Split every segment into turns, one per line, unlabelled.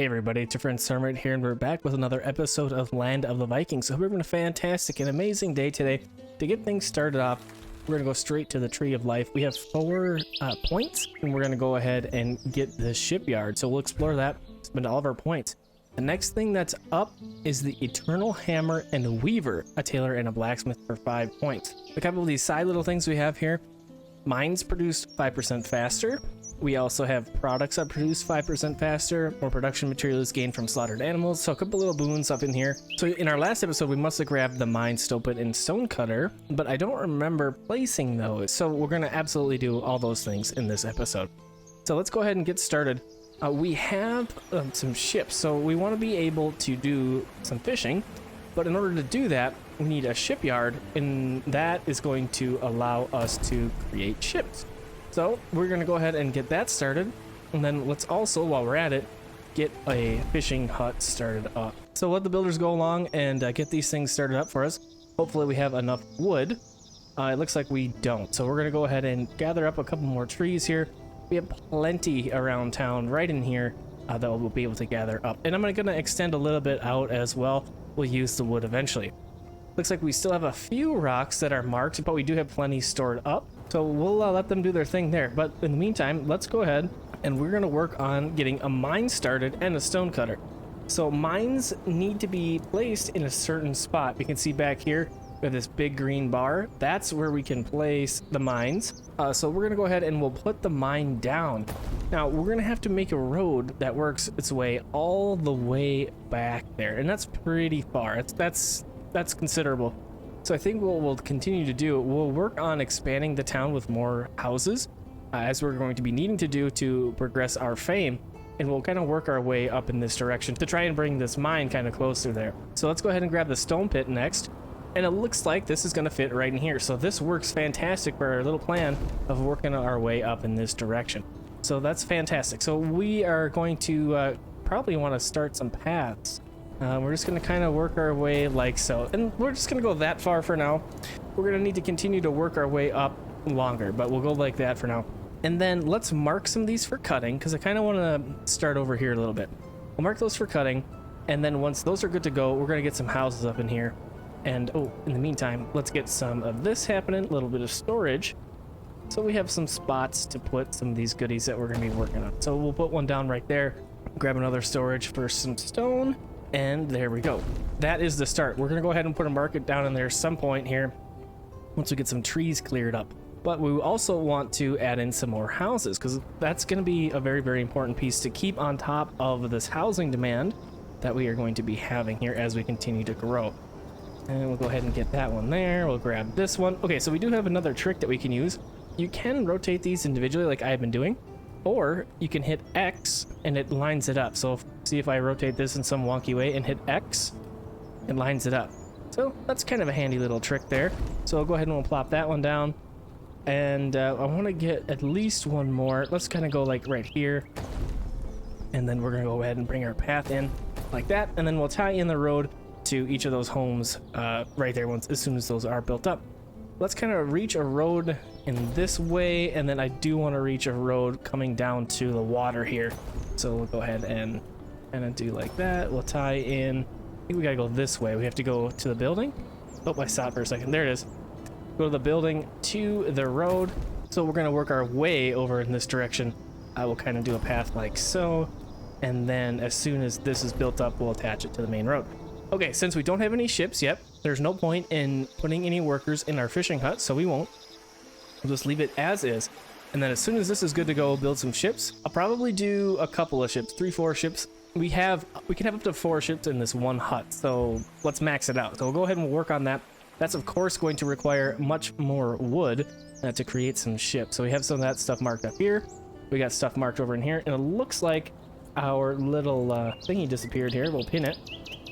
Hey everybody, it's your friend Sarmate here, and we're back with another episode of Land of the Vikings. So we're having a fantastic and amazing day today. To get things started off, we're going to go straight to the Tree of Life. We have 4 points, and we're going to go ahead and get the shipyard. So we'll explore that, spend all of our points. The next thing that's up is the Eternal Hammer and Weaver, a tailor and a blacksmith for 5 points. A couple of these side little things we have here. Mines produced 5% faster. We also have products that produce 5% faster, more production materials gained from slaughtered animals, so a couple little boons up in here. So in our last episode, we must have grabbed the mine stopit and stonecutter, but I don't remember placing those, so we're going to absolutely do all those things in this episode. So let's go ahead and get started. We have some ships, so we want to be able to do some fishing, but in order to do that, we need a shipyard, and that is going to allow us to create ships. So we're going to go ahead and get that started, and then let's also, while we're at it, get a fishing hut started up. So let the builders go along and get these things started up for us. Hopefully we have enough wood. It looks like we don't, so we're going to go ahead and gather up a couple more trees here. We have plenty around town right in here that we'll be able to gather up. And I'm going to extend a little bit out as well. We'll use the wood eventually. Looks like we still have a few rocks that are marked, but we do have plenty stored up. So we'll let them do their thing there. But in the meantime, let's go ahead and we're going to work on getting a mine started and a stonecutter. So mines need to be placed in a certain spot. You can see back here, we have this big green bar. That's where we can place the mines. So we're going to go ahead and we'll put the mine down. Now, we're going to have to make a road that works its way all the way back there. And that's pretty far. That's considerable. So I think what we'll continue to do, we'll work on expanding the town with more houses, as we're going to be needing to do to progress our fame. And we'll kind of work our way up in this direction to try and bring this mine kind of closer there. So let's go ahead and grab the stone pit next. And it looks like this is going to fit right in here. So this works fantastic for our little plan of working our way up in this direction. So that's fantastic. So we are going to probably want to start some paths. We're just going to kind of work our way like so. And we're just going to go that far for now. We're going to need to continue to work our way up longer, but we'll go like that for now. And then let's mark some of these for cutting, because I kind of want to start over here a little bit. We'll mark those for cutting, and then once those are good to go, we're going to get some houses up in here. And, oh, in the meantime, let's get some of this happening, a little bit of storage. So we have some spots to put some of these goodies that we're going to be working on. So we'll put one down right there, grab another storage for some stone. And there we go. That is the start. We're going to go ahead and put a market down in there some point here once we get some trees cleared up. But we also want to add in some more houses, because that's going to be a very, very important piece to keep on top of this housing demand that we are going to be having here as we continue to grow. And we'll go ahead and get that one there. We'll grab this one. Okay, so we do have another trick that we can use. You can rotate these individually like I've been doing, or you can hit X and it lines it up. So see if I rotate this in some wonky way and hit X, it lines it up. So that's kind of a handy little trick there. So I'll go ahead and we'll plop that one down. And I want to get at least one more. Let's kind of go like right here. And then we're going to go ahead and bring our path in like that. And then we'll tie in the road to each of those homes right there as soon as those are built up. Let's kind of reach a road in this way, and then I do want to reach a road coming down to the water here. So we'll go ahead and kind of do like that. We'll tie in. I think we gotta go this way. We have to go to the building. Oh, I stopped for a second. There it is. Go to the building to the road. So we're gonna work our way over in this direction. I will kind of do a path like so, and then as soon as this is built up, we'll attach it to the main road. Okay, since we don't have any ships yet, there's no point in putting any workers in our fishing hut, so we won't. We'll just leave it as is. And then as soon as this is good to go, we'll build some ships. I'll probably do a couple of ships, 3-4 ships. We can have up to 4 ships in this one hut, so let's max it out. So we'll go ahead and work on that. That's of course going to require much more wood to create some ships. So we have some of that stuff marked up here. We got stuff marked over in here, and it looks like our little thingy disappeared here. We'll pin it.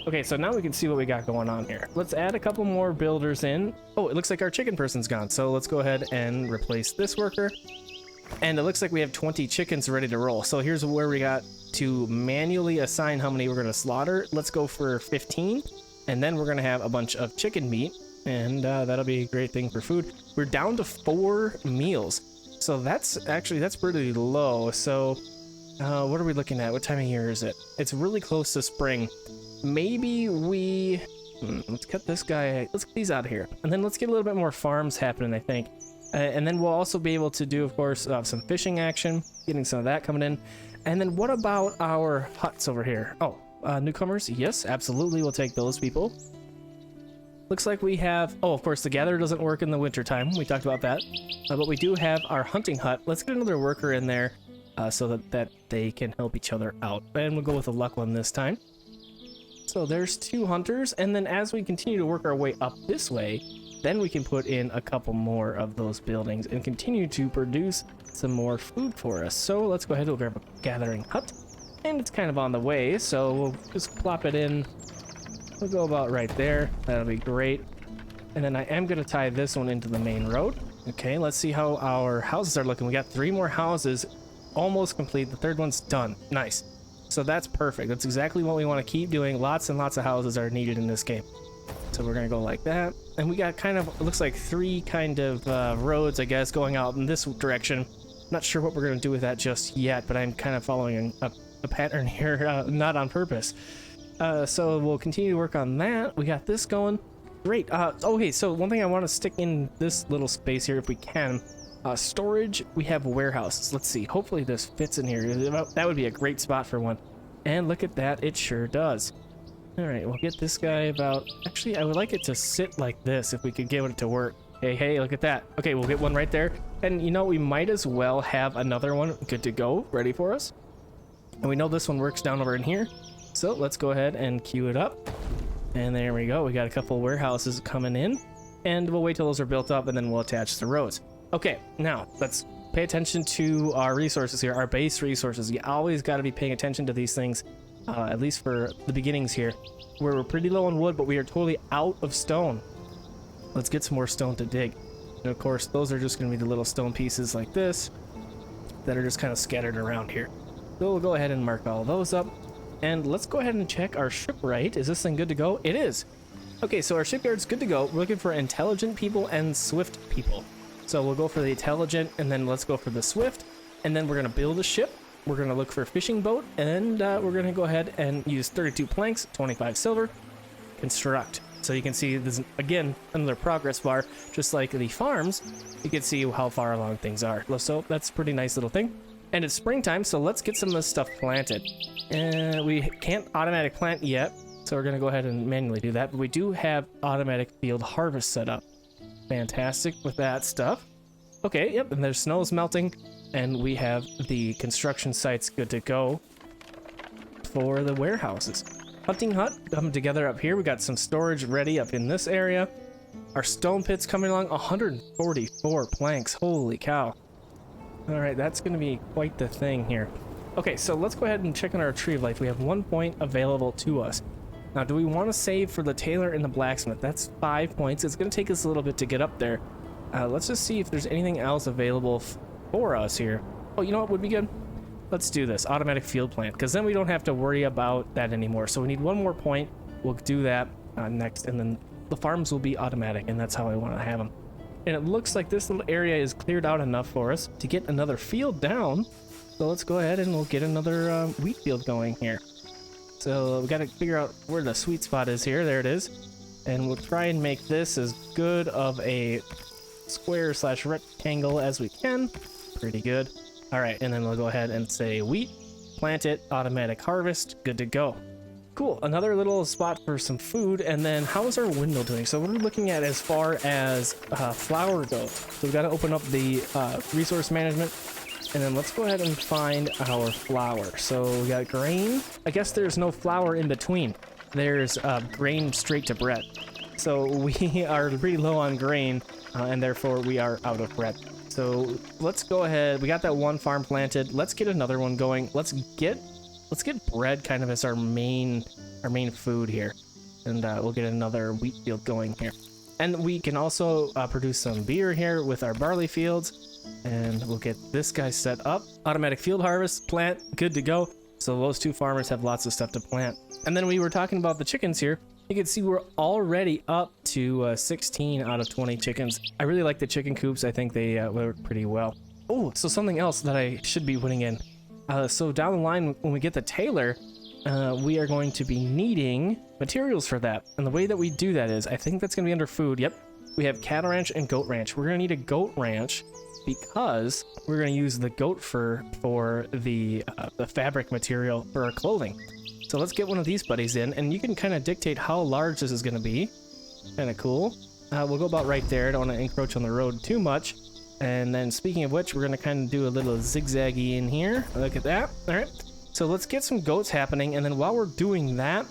Okay, so now we can see what we got going on here. Let's add a couple more builders in. Oh, it looks like our chicken person's gone. So let's go ahead and replace this worker. And it looks like we have 20 chickens ready to roll. So here's where we got to manually assign how many we're going to slaughter. Let's go for 15. And then we're going to have a bunch of chicken meat. And that'll be a great thing for food. We're down to 4 meals. So that's pretty low. So What are we looking at? What time of year is it? It's really close to spring. Maybe we... let's cut this guy. Let's get these out of here. And then let's get a little bit more farms happening, I think. And then we'll also be able to do, of course, some fishing action. Getting some of that coming in. And then what about our huts over here? Oh, newcomers? Yes, absolutely. We'll take those people. Looks like we have... Oh, of course, the gatherer doesn't work in the wintertime. We talked about that. But we do have our hunting hut. Let's get another worker in there so that they can help each other out. And we'll go with the luck one this time. So there's 2 hunters. And then as we continue to work our way up this way, then we can put in a couple more of those buildings and continue to produce some more food for us. So let's go ahead and grab a gathering hut. And it's kind of on the way, so we'll just plop it in. We'll go about right there. That'll be great. And then I am going to tie this one into the main road. Okay, let's see how our houses are looking. We got 3 more houses almost complete. The 3rd one's done. Nice. So that's perfect. That's exactly what we want to keep doing. Lots and lots of houses are needed in this game. So we're going to go like that. And we got kind of, it looks like 3 kind of roads, I guess, going out in this direction. Not sure what we're going to do with that just yet, but I'm kind of following a pattern here, not on purpose. So we'll continue to work on that. We got this going. Great. Okay, so one thing I want to stick in this little space here if we can. Storage, we have warehouses. Let's see. Hopefully this fits in here. That would be a great spot for one. And look at that. It sure does. All right, we'll get this guy about... Actually, I would like it to sit like this if we could get it to work. Hey, look at that. Okay, we'll get one right there. And you know, we might as well have another one good to go, ready for us. And we know this one works down over in here. So let's go ahead and queue it up. And there we go. We got a couple warehouses coming in. And we'll wait till those are built up and then we'll attach the roads. Okay, now let's pay attention to our resources here, our base resources. You always got to be paying attention to these things, at least for the beginnings here. We're pretty low on wood, but we are totally out of stone. Let's get some more stone to dig. And of course, those are just going to be the little stone pieces like this that are just kind of scattered around here. So we'll go ahead and mark all those up. And let's go ahead and check our shipwright. Is this thing good to go? It is. Okay, so our shipyard's good to go. We're looking for intelligent people and swift people. So we'll go for the intelligent, and then let's go for the swift. And then we're going to build a ship. We're going to look for a fishing boat, and we're going to go ahead and use 32 planks, 25 silver, construct. So you can see there's, again, another progress bar. Just like the farms, you can see how far along things are. So that's a pretty nice little thing. And it's springtime, so let's get some of this stuff planted. And we can't automatic plant yet, so we're going to go ahead and manually do that. But we do have automatic field harvest set up. Fantastic with that stuff. Okay, yep, and there's snow's melting, and we have the construction sites good to go for the warehouses. Hunting hut coming together up here. We got some storage ready up in this area. Our stone pit's coming along. 144 planks. Holy cow. All right, that's going to be quite the thing here. Okay, so let's go ahead and check on our tree of life. We have 1 point available to us. Now, do we want to save for the tailor and the blacksmith? That's 5 points. It's going to take us a little bit to get up there. Let's just see if there's anything else available for us here. Oh, you know what would be good? Let's do this. Automatic field plant, because then we don't have to worry about that anymore. So we need 1 more point. We'll do that next, and then the farms will be automatic, and that's how I want to have them. And it looks like this little area is cleared out enough for us to get another field down. So let's go ahead and we'll get another wheat field going here. So we got to figure out where the sweet spot is here. There it is. And we'll try and make this as good of a square slash rectangle as we can. Pretty good. All right, and then we'll go ahead and say wheat, plant it, automatic harvest, good to go. Cool, another little spot for some food. And then how is our window doing? So what are we looking at as far as flour goes? So we've got to open up the resource management. And then let's go ahead and find our flour. So we got grain. I guess there's no flour in between. There's grain straight to bread. So we are pretty low on grain, and therefore we are out of bread. So let's go ahead. We got that 1 farm planted. Let's get another one going. Let's get bread kind of as our main food here, and we'll get another wheat field going here. And we can also produce some beer here with our barley fields. And we'll get this guy set up. Automatic field harvest, plant, good to go. So those 2 farmers have lots of stuff to plant. And then we were talking about the chickens here. You can see we're already up to 16 out of 20 chickens. I really like the chicken coops. I think they work pretty well. Oh, so something else that I should be putting in. So down the line, when we get the tailor, we are going to be needing materials for that. And the way that we do that is, I think that's going to be under food. Yep. We have cattle ranch and goat ranch. We're going to need a goat ranch because we're going to use the goat fur for the fabric material for our clothing. So let's get one of these buddies in, and you can kind of dictate how large this is going to be. Kind of cool. We'll go about right there. Don't want to encroach on the road too much. And then speaking of which, we're going to kind of do a little zigzaggy in here. Look at that. All right. So let's get some goats happening. And then while we're doing that,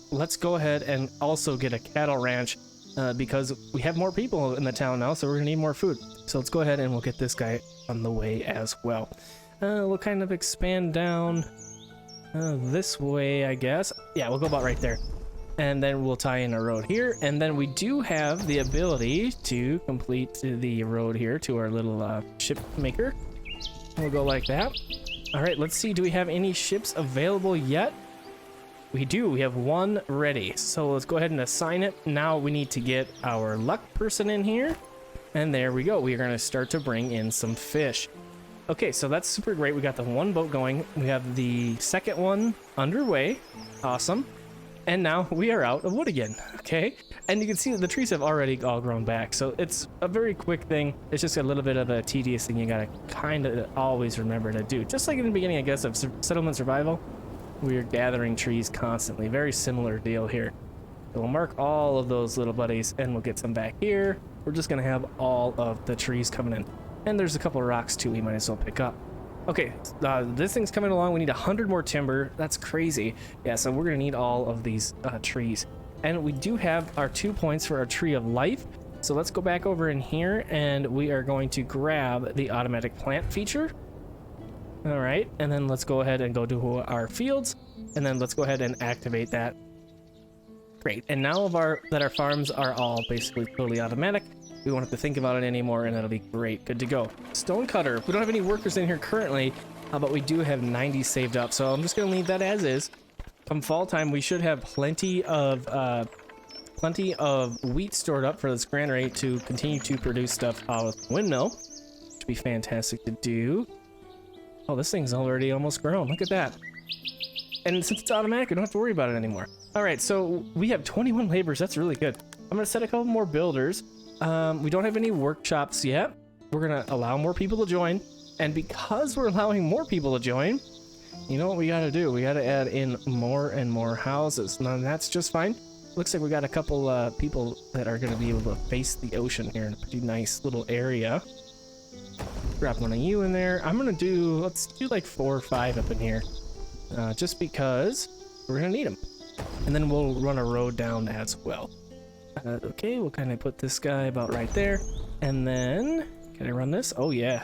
let's go ahead and also get a cattle ranch because we have more people in the town now. So we're going to need more food. So let's go ahead and we'll get this guy on the way as well. We'll kind of expand down this way, I guess. Yeah, we'll go about right there. And then we'll tie in a road here. And then we do have the ability to complete the road here to our little ship maker. We'll go like that. All right, let's see. Do we have any ships available yet? We do. We have one ready. So let's go ahead and assign it. Now we need to get our luck person in here. And there we go. We are going to start to bring in some fish. Okay, so that's super great. We got the one boat going. We have the second one underway. Awesome. And now we are out of wood again, okay? And you can see that the trees have already all grown back, so it's a very quick thing. It's just a little bit of a tedious thing you gotta kind of always remember to do. Just like in the beginning, I guess, of settlement survival, we are gathering trees constantly. Very similar deal here. So we'll mark all of those little buddies, and we'll get some back here. We're just gonna have all of the trees coming in. And there's a couple of rocks, too, we might as well pick up. Okay, this thing's coming along. We need 100 more timber. That's crazy. Yeah, so we're gonna need all of these trees. And we do have our 2 points for our tree of life. So let's go back over in here and we are going to grab the automatic plant feature. All right, and then let's go ahead and go to our fields. And then let's go ahead and activate that. Great, and now that our farms are all basically totally automatic, we won't have to think about it anymore, and that'll be great. Good to go. Stone cutter. We don't have any workers in here currently, but we do have 90 saved up, so I'm just going to leave that as is. Come fall time, we should have plenty of wheat stored up for this granary to continue to produce stuff out of the windmill, which would be fantastic to do. Oh, this thing's already almost grown. Look at that. And since it's automatic, we don't have to worry about it anymore. All right, so we have 21 laborers. That's really good. I'm going to set a couple more builders. We don't have any workshops yet. We're gonna allow more people to join, and because we're allowing more people to join, you know what we gotta do? We gotta add in more and more houses. Now that's just fine. Looks like we got a couple people that are gonna be able to face the ocean here in a pretty nice little area. Grab one of you in there. Let's do like 4 or 5 up in here, just because we're gonna need them, and then we'll run a road down as well. Okay, we'll kind of put this guy about right there, and then can I run this? Oh yeah,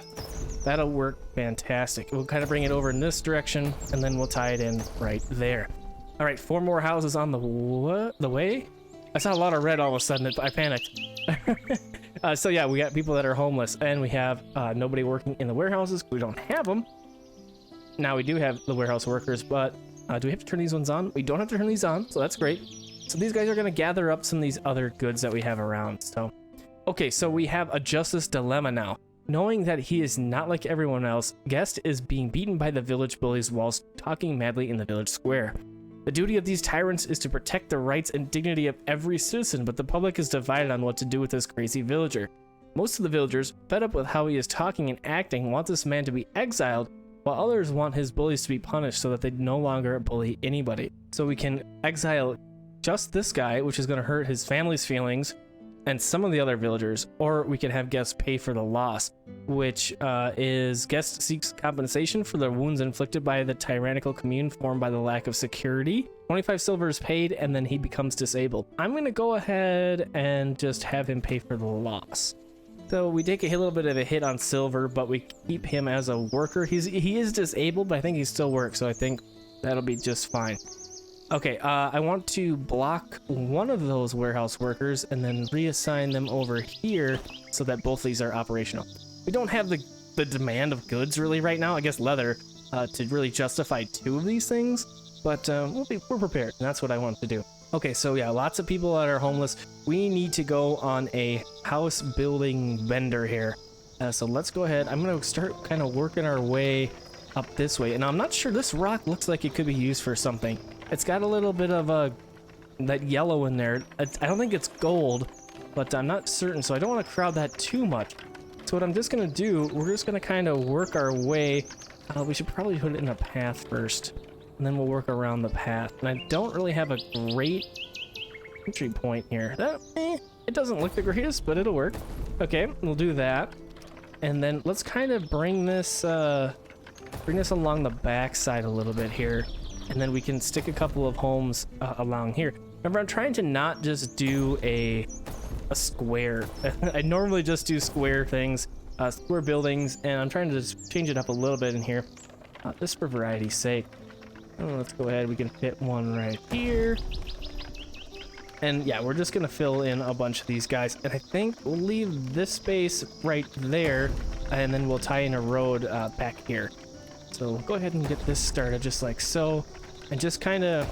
that'll work fantastic. We'll kind of bring it over in this direction, and then we'll tie it in right there. All right, 4 more houses on the way. I saw a lot of red all of a sudden. I panicked. So yeah, we got people that are homeless, and we have nobody working in the warehouses. We don't have them. Now we do have the warehouse workers, but do we have to turn these ones on? We don't have to turn these on, so that's great. So these guys are going to gather up some of these other goods that we have around. So, okay, so we have a justice dilemma now. Knowing that he is not like everyone else, Guest is being beaten by the village bullies whilst talking madly in the village square. The duty of these tyrants is to protect the rights and dignity of every citizen, but the public is divided on what to do with this crazy villager. Most of the villagers, fed up with how he is talking and acting, want this man to be exiled, while others want his bullies to be punished so that they no longer bully anybody. So we can exile just this guy, which is going to hurt his family's feelings, and some of the other villagers, or we can have Guest pay for the loss, which is Guest seeks compensation for the wounds inflicted by the tyrannical commune formed by the lack of security. 25 silver is paid, and then he becomes disabled. I'm going to go ahead and just have him pay for the loss. So we take a little bit of a hit on silver, but we keep him as a worker. He is disabled, but I think he still works, so I think that'll be just fine. Okay, I want to block one of those warehouse workers and then reassign them over here so that both of these are operational. We don't have the demand of goods really right now, I guess leather, to really justify 2 of these things, but we're prepared, and that's what I want to do. Okay, so yeah, lots of people that are homeless. We need to go on a house building bender here. So let's go ahead. I'm going to start kind of working our way up this way. And I'm not sure, this rock looks like it could be used for something. It's got a little bit of that yellow in there. I don't think it's gold, but I'm not certain, so I don't want to crowd that too much. So what I'm just going to do, we're just going to kind of work our way. We should probably put it in a path first, and then we'll work around the path. And I don't really have a great entry point here. It doesn't look the greatest, but it'll work. Okay, we'll do that. And then let's kind of bring this along the back side a little bit here. And then we can stick a couple of homes along here. Remember, I'm trying to not just do a square. I normally just do square things, square buildings, and I'm trying to just change it up a little bit in here, just for variety's sake. Let's go ahead, we can fit one right here. And yeah, we're just gonna fill in a bunch of these guys, and I think we'll leave this space right there, and then we'll tie in a road back here. So we'll go ahead and get this started just like so, and just kind of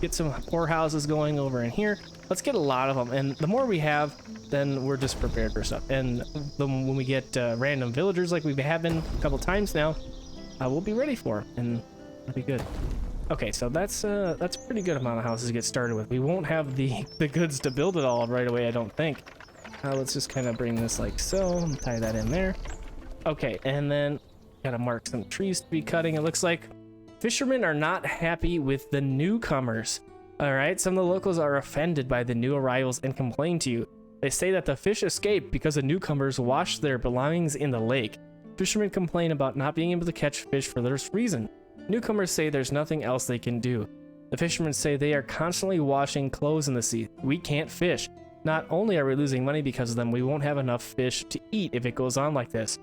get some poor houses going over in here. Let's get a lot of them, and the more we have, then we're just prepared for stuff. And when we get random villagers like we have been a couple times now, we'll be ready for them, and it'll be good. Okay, so that's a pretty good amount of houses to get started with. We won't have the goods to build it all right away, I don't think. Let's just kind of bring this like so, and tie that in there. Okay, and then gotta mark some trees to be cutting. It looks like fishermen are not happy with the newcomers. All right, some of the locals are offended by the new arrivals and complain to you. They say that the fish escaped because the newcomers washed their belongings in the lake. Fishermen complain about not being able to catch fish for this reason. Newcomers say there's nothing else they can do. The fishermen say they are constantly washing clothes in the sea. We can't fish. Not only are we losing money because of them, we won't have enough fish to eat if it goes on like this.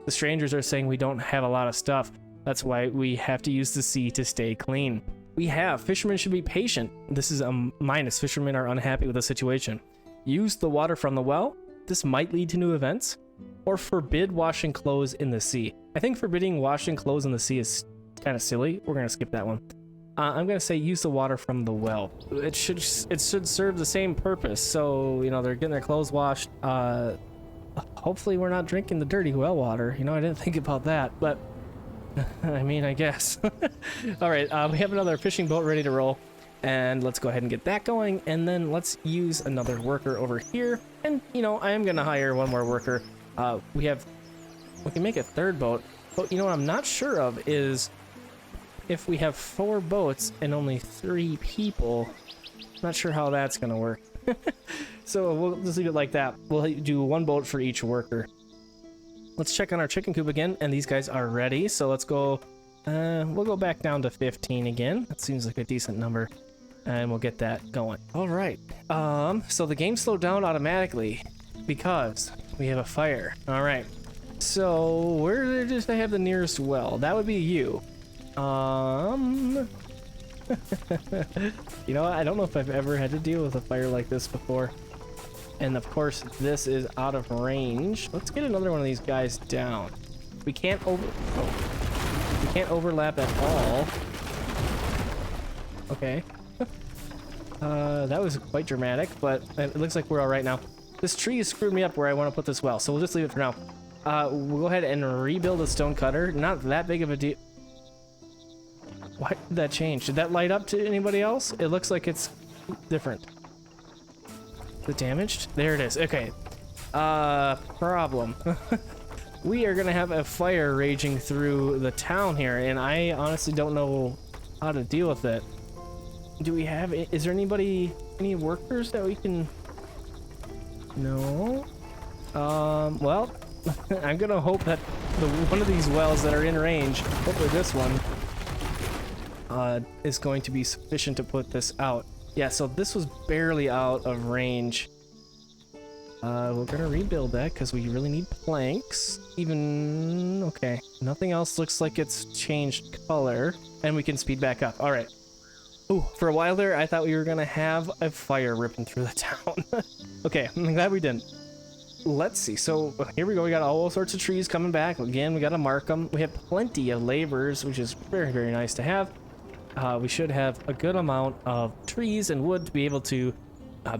The strangers are saying we don't have a lot of stuff. That's why we have to use the sea to stay clean. Fishermen should be patient. This is a minus. Fishermen are unhappy with the situation. Use the water from the well. This might lead to new events. Or forbid washing clothes in the sea. I think forbidding washing clothes in the sea is kind of silly. We're going to skip that one. I'm going to say use the water from the well. It should serve the same purpose. So, you know, they're getting their clothes washed. Hopefully we're not drinking the dirty well water. You know, I didn't think about that, but I mean, I guess. All right, we have another fishing boat ready to roll, and let's go ahead and get that going, and then let's use another worker over here. And, you know, I am going to hire one more worker. We can make a third boat, but you know what I'm not sure of is if we have 4 boats and only 3 people, not sure how that's going to work. So we'll just leave it like that. We'll do 1 boat for each worker. Let's check on our chicken coop again, and these guys are ready. So let's go, we'll go back down to 15 again. That seems like a decent number, and we'll get that going. All right, so the game slowed down automatically because we have a fire. All right, so where does they have the nearest well? That would be you. You know, I don't know if I've ever had to deal with a fire like this before. And of course, this is out of range. Let's get another one of these guys down. We can't overlap at all. Okay. That was quite dramatic, but it looks like we're all right now. This tree has screwed me up where I want to put this well, so we'll just leave it for now. We'll go ahead and rebuild a stone cutter. Not that big of a deal. Why did that change? Did that light up to anybody else? It looks like it's different. Is it damaged? There it is. Okay. Problem. We are gonna have a fire raging through the town here, and I honestly don't know how to deal with it. Do we have... Is there any workers that we can... No. Well, I'm gonna hope that one of these wells that are in range, hopefully this one, is going to be sufficient to put this out. Yeah, so this was barely out of range. We're gonna rebuild that because we really need planks. Okay, nothing else looks like it's changed color, and we can speed back up. All right. Ooh, for a while there, I thought we were gonna have a fire ripping through the town. Okay, I'm glad we didn't. Let's see. So here we go. We got all sorts of trees coming back. Again, we gotta mark them. We have plenty of laborers, which is very, very nice to have. We should have a good amount of trees and wood to be able to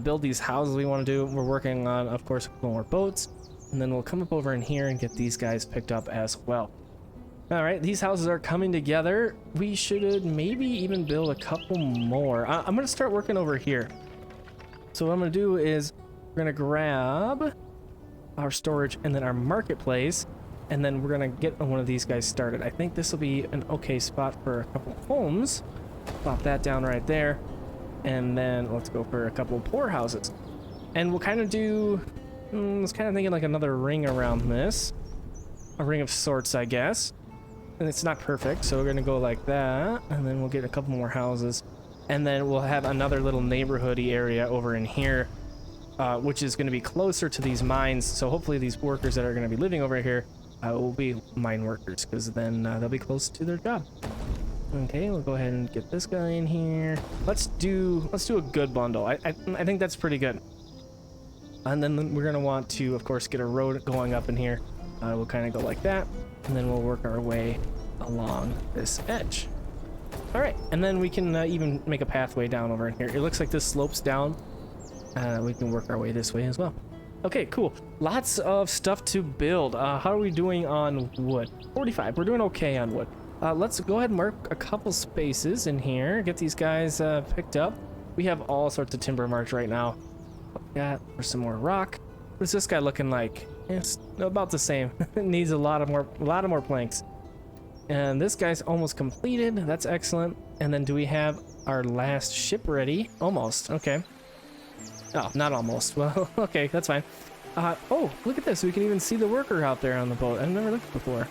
build these houses we want to do. We're working on, of course, more boats, and then we'll come up over in here and get these guys picked up as well. All right, these houses are coming together. We should maybe even build a couple more. I'm gonna start working over here. So what I'm gonna do is we're gonna grab our storage and then our marketplace, and then we're gonna get one of these guys started. I think this will be an okay spot for a couple homes. Plop that down right there, and then let's go for a couple poor houses. And we'll kind of do, I was kind of thinking like another ring around this, a ring of sorts, I guess. And it's not perfect, so we're gonna go like that, and then we'll get a couple more houses, and then we'll have another little neighborhoody area over in here, which is going to be closer to these mines. So hopefully these workers that are going to be living over here will be mine workers, because then they'll be close to their job. Okay, we'll go ahead and get this guy in here. Let's do a good bundle. I think that's pretty good. And then we're gonna want to, of course, get a road going up in here. We'll kind of go like that, and then we'll work our way along this edge. All right, and then we can even make a pathway down over in here. It looks like this slopes down. We can work our way this way as well. Okay, cool. Lots of stuff to build. How are we doing on wood? 45. We're doing okay on wood. Let's go ahead and mark a couple spaces in here. Get these guys picked up. We have all sorts of timber marked right now. Got for some more rock. What's this guy looking like? It's about the same. It needs a lot of more planks. And this guy's almost completed. That's excellent. And then do we have our last ship ready? Almost. Okay. Oh, not almost. Well, okay, that's fine. Oh, look at this. We can even see the worker out there on the boat. I've never looked before.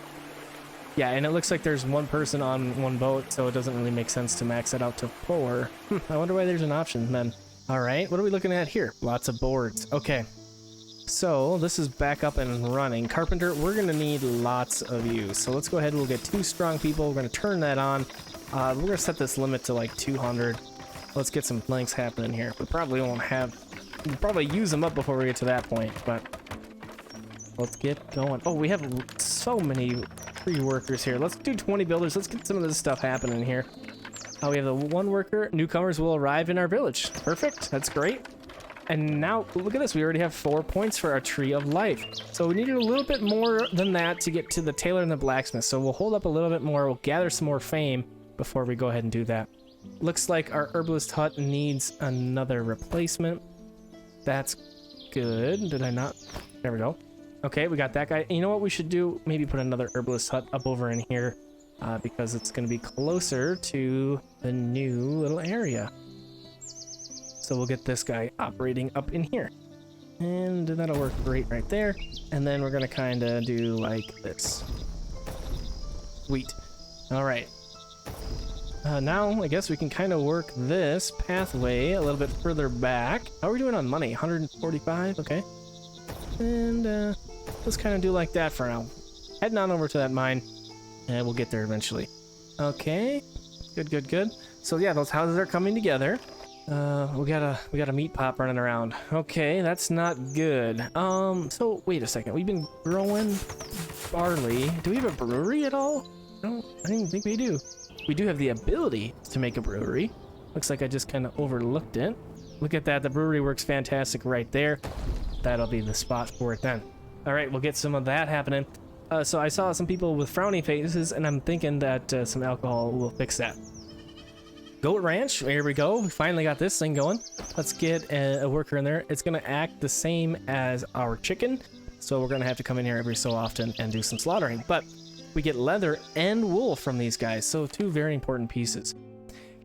Yeah, and it looks like there's one person on one boat, so it doesn't really make sense to max it out to 4. I wonder why there's an option then. All right, what are we looking at here? Lots of boards. Okay. So this is back up and running. Carpenter, we're gonna need lots of you. So let's go ahead and we'll get 2 strong people. We're gonna turn that on. We're gonna set this limit to like 200. Let's get some planks happening here. We probably won't have, we'll probably use them up before we get to that point, but let's get going. Oh, we have so many free workers here. Let's do 20 builders. Let's get some of this stuff happening here. We have the 1 worker. Newcomers will arrive in our village. Perfect. That's great. And now, look at this. We already have 4 points for our Tree of Life. So we needed a little bit more than that to get to the tailor and the blacksmith. So we'll hold up a little bit more. We'll gather some more fame before we go ahead and do that. Looks like our herbalist hut needs another replacement. That's good. Did I not? There we go. Okay, we got that guy. You know what we should do? Maybe put another herbalist hut up over in here because it's going to be closer to the new little area. So we'll get this guy operating up in here. And that'll work great right there. And then we're going to kind of do like this. Sweet. All right. Now, I guess we can kind of work this pathway a little bit further back. How are we doing on money? 145? Okay. And let's kind of do like that for now. Heading on over to that mine, and we'll get there eventually. Okay. Good, good, good. So yeah, those houses are coming together. We got a meat pop running around. Okay, that's not good. So wait a second. We've been growing barley. Do we have a brewery at all? No, I didn't think we do. We do have the ability to make a brewery. Looks like I just kind of overlooked it. Look at that. The brewery works fantastic right there. That'll be the spot for it then. All right, we'll get some of that happening. So I saw some people with frowny faces, and I'm thinking that some alcohol will fix that. Goat Ranch, here we go. We finally got this thing going. Let's get a worker in there. It's going to act the same as our chicken, so we're going to have to come in here every so often and do some slaughtering. But we get leather and wool from these guys, so 2 very important pieces.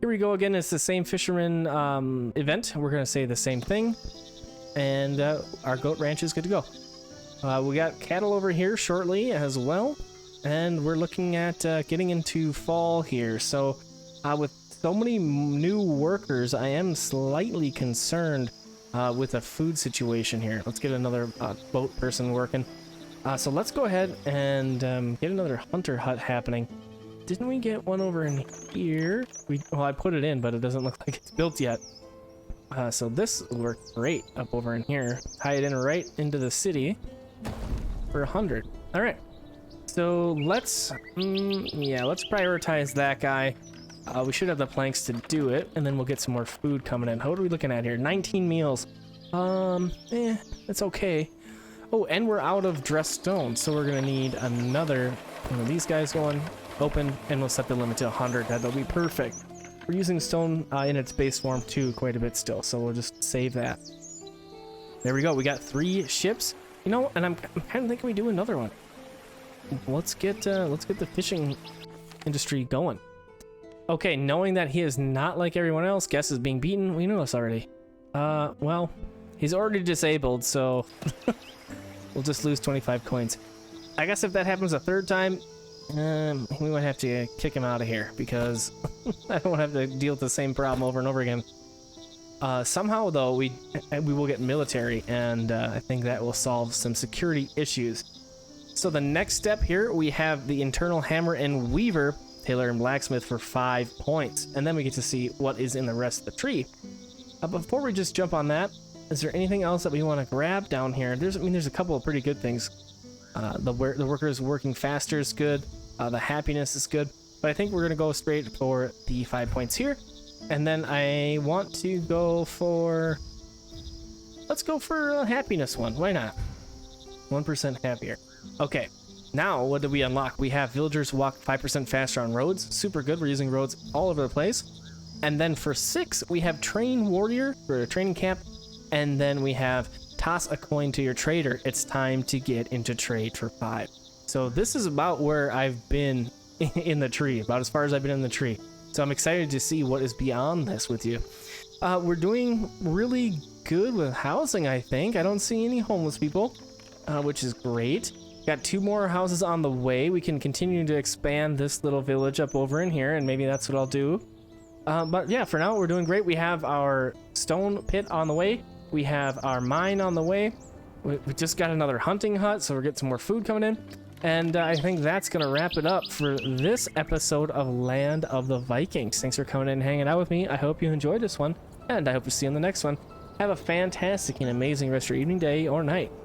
Here we go again. It's the same fisherman event. We're going to say the same thing, and our goat ranch is good to go. We got cattle over here shortly as well, and we're looking at getting into fall here. So with so many new workers, I am slightly concerned with the food situation here. Let's get another boat person working. So let's go ahead and get another hunter hut happening. Didn't we get one over in here? Well, I put it in, but it doesn't look like it's built yet. So this will work great up over in here. Tie it in right into the city for 100. All right. So let's prioritize that guy. We should have the planks to do it, and then we'll get some more food coming in. How are we looking at here? 19 meals. It's okay. Oh, and we're out of dressed stone, so we're gonna need another one of these guys going open, and we'll set the limit to 100. That'll be perfect. We're using stone in its base form too quite a bit still, so we'll just save that. There we go. We got 3 ships. You know, and I'm kind of thinking we do another one. Let's get the fishing industry going. Okay, knowing that he is not like everyone else, Guess is being beaten. We know this already. Well, he's already disabled, so we'll just lose 25 coins. I guess if that happens a 3rd time, we might have to kick him out of here because I don't want to have to deal with the same problem over and over again. Somehow, though, we will get military, and I think that will solve some security issues. So the next step here, we have the internal hammer and weaver, tailor and blacksmith for 5 points, and then we get to see what is in the rest of the tree. Before we just jump on that, is there anything else that we want to grab down here? There's a couple of pretty good things. The workers working faster is good. The happiness is good, but I think we're gonna go straight for the 5 points here, and then I want to go for. Let's go for a happiness one. Why not? 1% happier. Okay. Now, what do we unlock? We have villagers walk 5% faster on roads. Super good. We're using roads all over the place. And then for 6, we have train warrior for a training camp. And then we have toss a coin to your trader. It's time to get into trade for 5. So this is about where I've been in the tree, about as far as I've been in the tree. So I'm excited to see what is beyond this with you. We're doing really good with housing, I think. I don't see any homeless people, which is great. Got 2 more houses on the way. We can continue to expand this little village up over in here, and maybe that's what I'll do. But yeah, for now, we're doing great. We have our stone pit on the way. We have our mine on the way. We just got another hunting hut, so we're getting some more food coming in. And I think that's going to wrap it up for this episode of Land of the Vikings. Thanks for coming in and hanging out with me. I hope you enjoyed this one, and I hope to see you in the next one. Have a fantastic and amazing rest of your evening, day, or night.